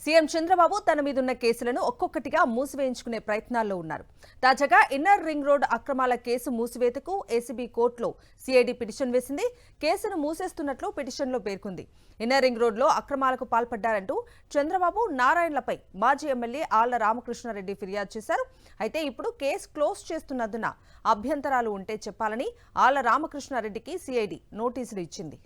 CM Chandrababu తన మీదున్న కేసులను ఒక్కొక్కటిగా మూసివేయించుకునే ప్రయత్నాల్లో ఉన్నారు. తాజాగా ఇన్నర్ రింగ్ రోడ్ అక్రమాల కేసు మూసివేతకు ఏసీబీ కోర్టులో సిఐడి పిటిషన్ వేసింది. కేసును మూసేస్తున్నట్లు పిటిషన్లో పేర్కొంది. ఇన్నర్ రింగ్ రోడ్లో అక్రమాలకు పాల్పడ్డారంటూ చంద్రబాబు, నారాయణలపై మాజీ ఎమ్మెల్యే ఆళ్ల రామకృష్ణారెడ్డి ఫిర్యాదు చేశారు. అయితే ఇప్పుడు కేసు క్లోజ్ చేస్తున్నందున అభ్యంతరాలు ఉంటే చెప్పాలని ఆళ్ల రామకృష్ణారెడ్డికి సిఐడి నోటీసులు ఇచ్చింది.